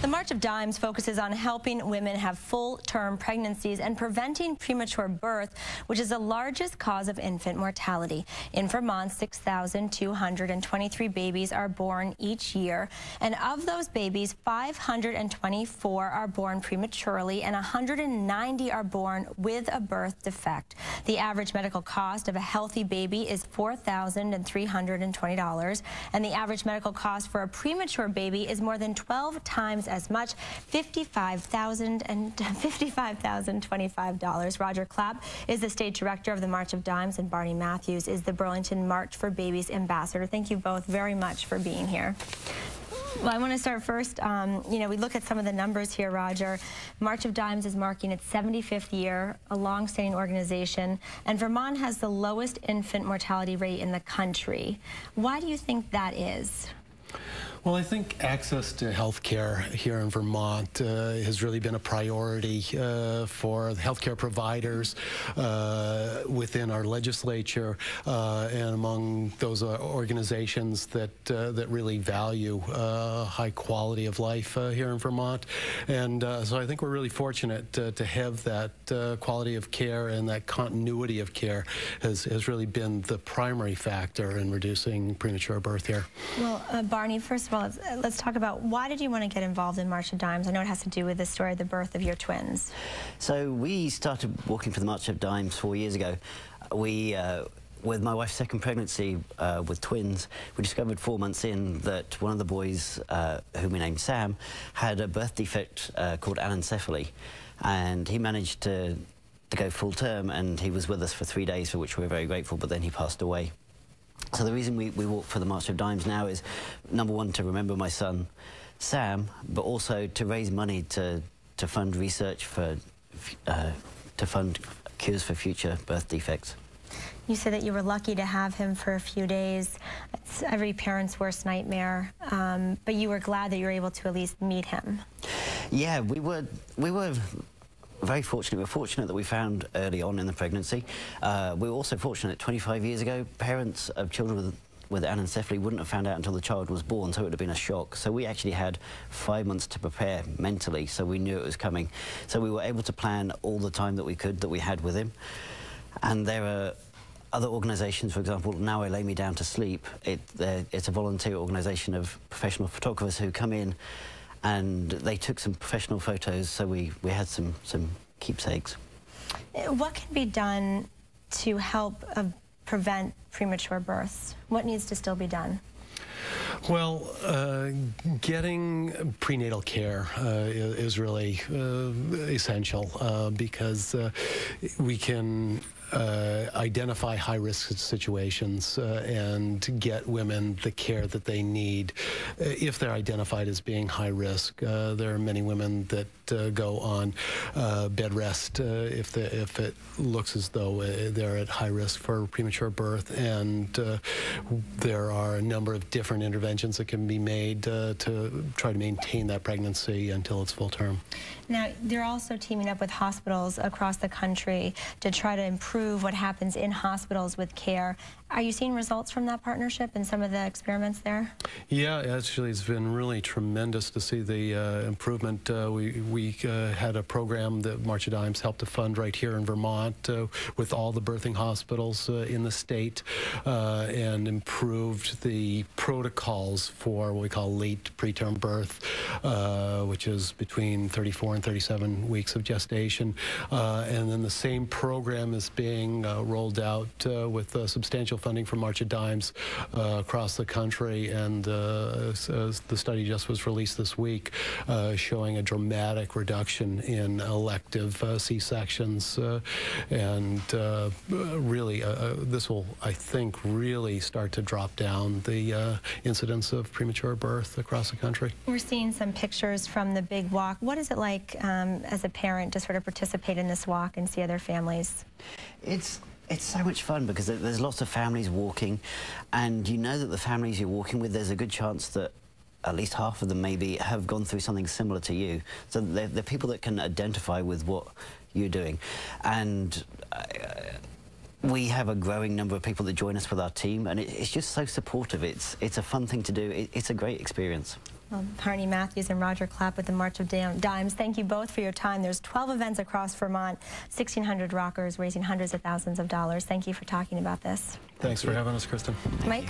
The March of Dimes focuses on helping women have full-term pregnancies and preventing premature birth, which is the largest cause of infant mortality. In Vermont, 6,223 babies are born each year, and of those babies, 524 are born prematurely and 190 are born with a birth defect. The average medical cost of a healthy baby is $4,320, and the average medical cost for a premature baby is more than 12 times as much, $55,025. Roger Clapp is the state director of the March of Dimes, and Barney Matthews is the Burlington March for Babies ambassador. Thank you both very much for being here. Well, I want to start first, we look at some of the numbers here, Roger. March of Dimes is marking its 75th year, a long-standing organization, and Vermont has the lowest infant mortality rate in the country. Why do you think that is? Well, I think access to health care here in Vermont has really been a priority for healthcare providers within our legislature and among those organizations that really value high quality of life here in Vermont. And so I think we're really fortunate to have that quality of care, and that continuity of care has really been the primary factor in reducing premature birth here. Well, Barney, first of all, let's talk about why did you want to get involved in March of Dimes? I know it has to do with the story of the birth of your twins. So we started working for the March of Dimes 4 years ago. With my wife's second pregnancy with twins, we discovered 4 months in that one of the boys, whom we named Sam, had a birth defect called anencephaly, and he managed to go full term, and he was with us for 3 days, for which we were very grateful, but then he passed away. So the reason we walk for the March of Dimes now is, number one, to remember my son, Sam, but also to raise money to fund research to fund cures for future birth defects. You said that you were lucky to have him for a few days. It's every parent's worst nightmare, but you were glad that you were able to at least meet him. Yeah, we were very fortunate. We're fortunate that we found early on in the pregnancy. We were also fortunate 25 years ago, parents of children with anencephaly wouldn't have found out until the child was born, so it would have been a shock. So we actually had 5 months to prepare mentally, so we knew it was coming. So we were able to plan all the time that we could, that we had with him. And there are other organisations, for example, Now I Lay Me Down to Sleep. It's a volunteer organisation of professional photographers who come in, and they took some professional photos, so we had some keepsakes. What can be done to help prevent premature births? What needs to still be done? Well, getting prenatal care is really essential because we can identify high-risk situations and get women the care that they need if they're identified as being high risk. There are many women that go on bed rest if it looks as though they're at high risk for premature birth, and there are a number of different interventions that can be made to try to maintain that pregnancy until it's full term. Now, they're also teaming up with hospitals across the country to try to improve what happens in hospitals with care. Are you seeing results from that partnership and some of the experiments there? Yeah, actually, it's been really tremendous to see the improvement. We had a program that March of Dimes helped to fund right here in Vermont with all the birthing hospitals in the state, and improved the protocols for what we call late preterm birth, which is between 34 and 37 weeks of gestation. And then the same program is being rolled out with substantial funding from March of Dimes across the country, and the study just was released this week showing a dramatic reduction in elective C-sections, and really this will, I think, really start to drop down the incidence of premature birth across the country. We're seeing some pictures from the big walk. What is it like as a parent to sort of participate in this walk and see other families? It's so much fun because there's lots of families walking, and you know that the families you're walking with, there's a good chance that at least half of them maybe have gone through something similar to you. So they're people that can identify with what you're doing. And we have a growing number of people that join us with our team, and it's just so supportive. It's a fun thing to do. It's a great experience. Well, Harney Matthews and Roger Clapp with the March of Dimes, thank you both for your time. There's 12 events across Vermont, 1,600 rockers raising hundreds of thousands of dollars. Thank you for talking about this. Thanks for having us, Kristen. Mike?